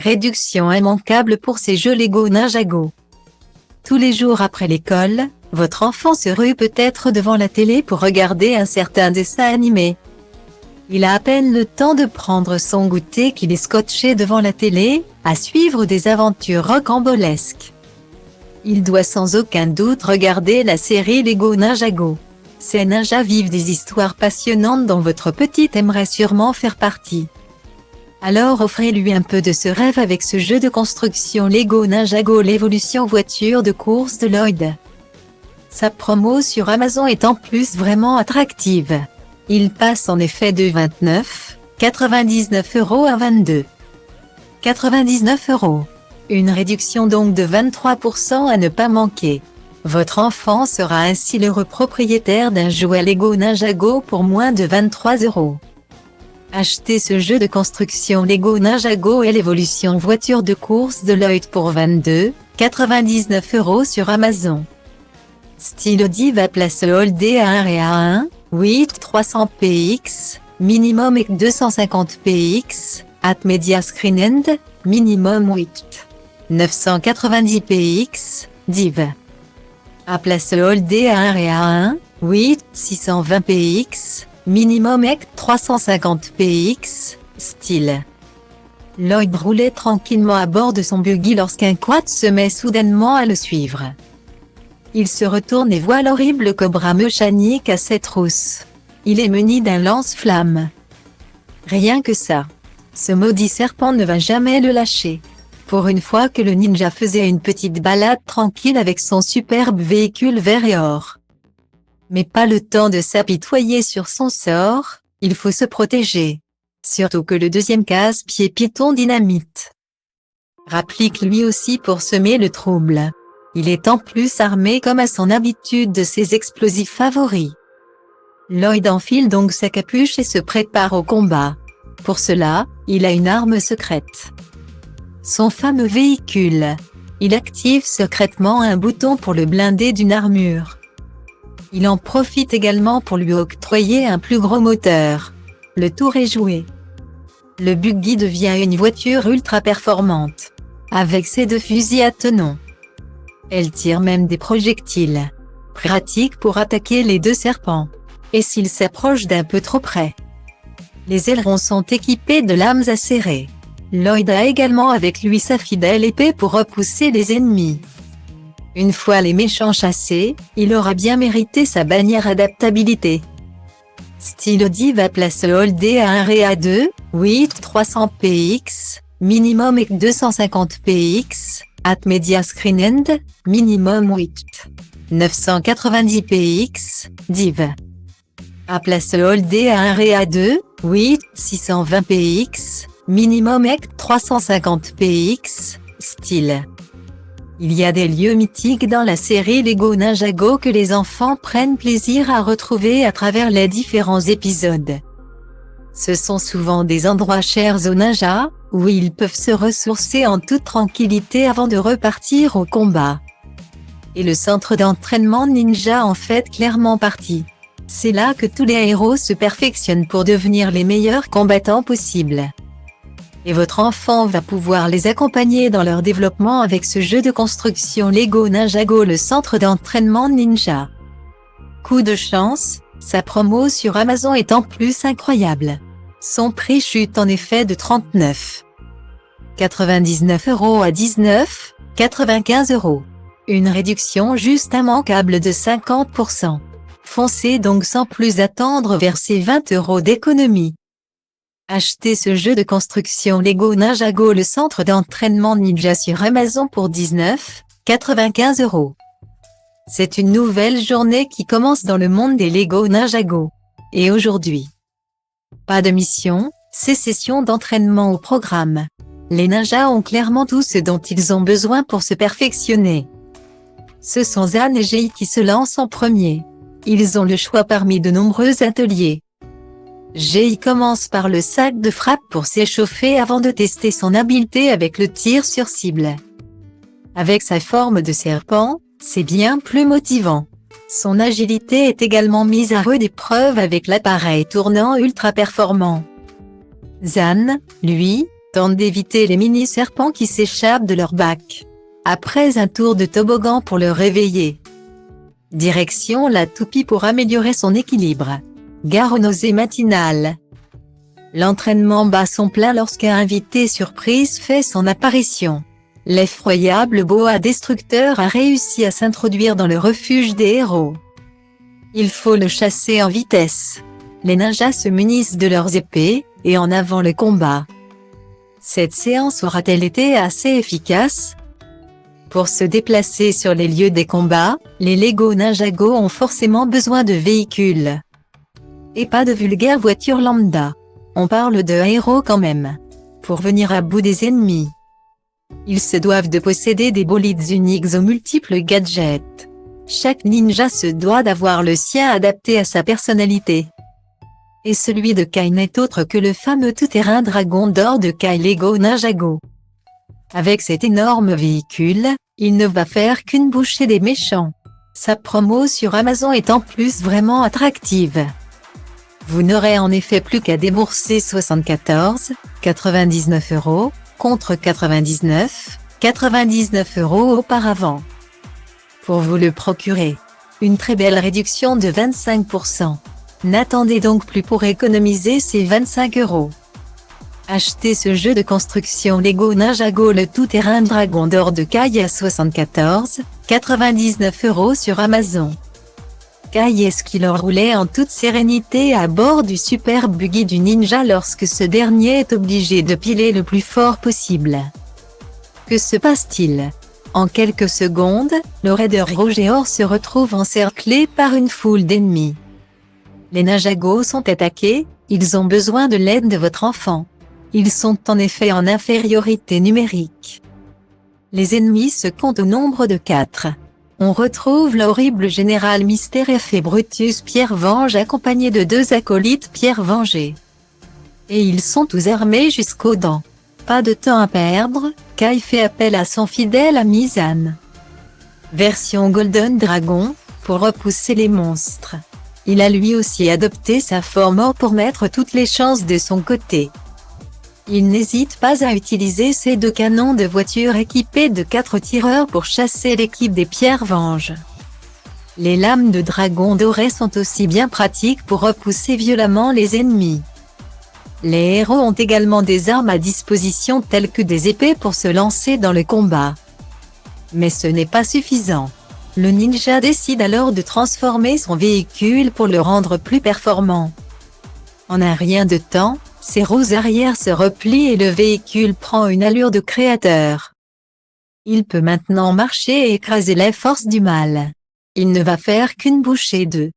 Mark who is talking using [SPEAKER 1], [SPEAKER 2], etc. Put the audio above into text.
[SPEAKER 1] réduction immanquable pour ces jeux Lego Ninjago. Tous les jours après l'école, votre enfant se rue peut-être devant la télé pour regarder un certain dessin animé. Il a à peine le temps de prendre son goûter qu'il est scotché devant la télé, à suivre des aventures rocambolesques. Il doit sans aucun doute regarder la série Lego Ninjago. Ces ninjas vivent des histoires passionnantes dont votre petite aimerait sûrement faire partie. Alors offrez-lui un peu de ce rêve avec ce jeu de construction Lego Ninjago, l'évolution voiture de course de Lloyd. Sa promo sur Amazon est en plus vraiment attractive. Il passe en effet de 29,99 € à 22,99 €. Une réduction donc de 23% à ne pas manquer. Votre enfant sera ainsi l'heureux propriétaire d'un jouet Lego Ninjago pour moins de 23 €. Achetez ce jeu de construction Lego Ninjago et l'évolution voiture de course de Lloyd pour 22,99 € sur Amazon. Stylo Diva place Holdé à 1 REA1, 300 px, minimum et 250 px, at Media Screen End, minimum 990 px, div. À place Holdé à 1 REA1, 620 px, minimum et 350 px, style. Lloyd roulait tranquillement à bord de son buggy lorsqu'un quad se met soudainement à le suivre. Il se retourne et voit l'horrible cobra mécanique à 7 trousses. Il est muni d'un lance-flamme. Rien que ça. Ce maudit serpent ne va jamais le lâcher. Pour une fois que le ninja faisait une petite balade tranquille avec son superbe véhicule vert et or. Mais pas le temps de s'apitoyer sur son sort, il faut se protéger. Surtout que le deuxième casse-pied Python dynamite rapplique lui aussi pour semer le trouble. Il est en plus armé comme à son habitude de ses explosifs favoris. Lloyd enfile donc sa capuche et se prépare au combat. Pour cela, il a une arme secrète. Son fameux véhicule. Il active secrètement un bouton pour le blinder d'une armure. Il en profite également pour lui octroyer un plus gros moteur. Le tour est joué. Le buggy devient une voiture ultra performante. Avec ses 2 fusils à tenons. Elle tire même des projectiles. Pratique pour attaquer les 2 serpents. Et s'ils s'approchent d'un peu trop près. Les ailerons sont équipés de lames acérées. Lloyd a également avec lui sa fidèle épée pour repousser les ennemis. Une fois les méchants chassés, il aura bien mérité sa bannière adaptabilité. Stylo Diva place Holdé à 1 REA2, 300 px, minimum et 250 px, at Media Screen End, minimum 990 px, div. À place Holdé à 1 REA2, 620 px, minimum et 350 px, style. Il y a des lieux mythiques dans la série Lego Ninjago que les enfants prennent plaisir à retrouver à travers les différents épisodes. Ce sont souvent des endroits chers aux ninjas, où ils peuvent se ressourcer en toute tranquillité avant de repartir au combat. Et le centre d'entraînement ninja en fait clairement partie. C'est là que tous les héros se perfectionnent pour devenir les meilleurs combattants possibles. Et votre enfant va pouvoir les accompagner dans leur développement avec ce jeu de construction Lego Ninjago, le centre d'entraînement ninja. Coup de chance, sa promo sur Amazon est en plus incroyable. Son prix chute en effet de 39,99 € à 19,95 €. Une réduction juste immanquable de 50%. Foncez donc sans plus attendre vers ces 20 € d'économie. Achetez ce jeu de construction Lego Ninjago, le centre d'entraînement ninja sur Amazon pour 19,95 €. C'est une nouvelle journée qui commence dans le monde des Lego Ninjago. Et aujourd'hui, pas de mission, c'est session d'entraînement au programme. Les ninjas ont clairement tout ce dont ils ont besoin pour se perfectionner. Ce sont Zan et Jay qui se lancent en premier. Ils ont le choix parmi de nombreux ateliers. Jay commence par le sac de frappe pour s'échauffer avant de tester son habileté avec le tir sur cible. Avec sa forme de serpent, c'est bien plus motivant. Son agilité est également mise à rude épreuve avec l'appareil tournant ultra performant. Zan, lui, tentent d'éviter les mini-serpents qui s'échappent de leur bac. Après un tour de toboggan pour le réveiller. Direction la toupie pour améliorer son équilibre. Gare aux nausées matinales. L'entraînement bat son plein lorsqu'un invité surprise fait son apparition. L'effroyable boa destructeur a réussi à s'introduire dans le refuge des héros. Il faut le chasser en vitesse. Les ninjas se munissent de leurs épées, et en avant le combat. Cette séance aura-t-elle été assez efficace? Pour se déplacer sur les lieux des combats, les Lego Ninjago ont forcément besoin de véhicules. Et pas de vulgaires voitures lambda. On parle de héros quand même. Pour venir à bout des ennemis. Ils se doivent de posséder des bolides uniques aux multiples gadgets. Chaque ninja se doit d'avoir le sien adapté à sa personnalité. Et celui de Kai n'est autre que le fameux tout-terrain Dragon d'Or de Kai Lego Ninjago. Avec cet énorme véhicule, il ne va faire qu'une bouchée des méchants. Sa promo sur Amazon est en plus vraiment attractive. Vous n'aurez en effet plus qu'à débourser 74,99 € contre 99,99 € auparavant. Pour vous le procurer. Une très belle réduction de 25%. N'attendez donc plus pour économiser ces 25 €. Achetez ce jeu de construction Lego Ninjago le tout-terrain Dragon d'Or de Kai à 74,99 € sur Amazon. Kai est-ce qu'il roulait en toute sérénité à bord du super buggy du ninja lorsque ce dernier est obligé de piler le plus fort possible. Que se passe-t-il? En quelques secondes, le raider Rogeor se retrouve encerclé par une foule d'ennemis. Les Ninjago sont attaqués, ils ont besoin de l'aide de votre enfant. Ils sont en effet en infériorité numérique. Les ennemis se comptent au nombre de 4. On retrouve l'horrible général Mystère et Brutus Pierre Venge accompagné de 2 acolytes Pierre Vengé. Et ils sont tous armés jusqu'aux dents. Pas de temps à perdre, Kai fait appel à son fidèle ami Zan. Version Golden Dragon, pour repousser les monstres. Il a lui aussi adopté sa forme or pour mettre toutes les chances de son côté. Il n'hésite pas à utiliser ses 2 canons de voiture équipés de 4 tireurs pour chasser l'équipe des Pierre Venge. Les lames de dragon doré sont aussi bien pratiques pour repousser violemment les ennemis. Les héros ont également des armes à disposition telles que des épées pour se lancer dans le combat. Mais ce n'est pas suffisant. Le ninja décide alors de transformer son véhicule pour le rendre plus performant. En un rien de temps, ses roues arrière se replient et le véhicule prend une allure de créateur. Il peut maintenant marcher et écraser les forces du mal. Il ne va faire qu'une bouchée de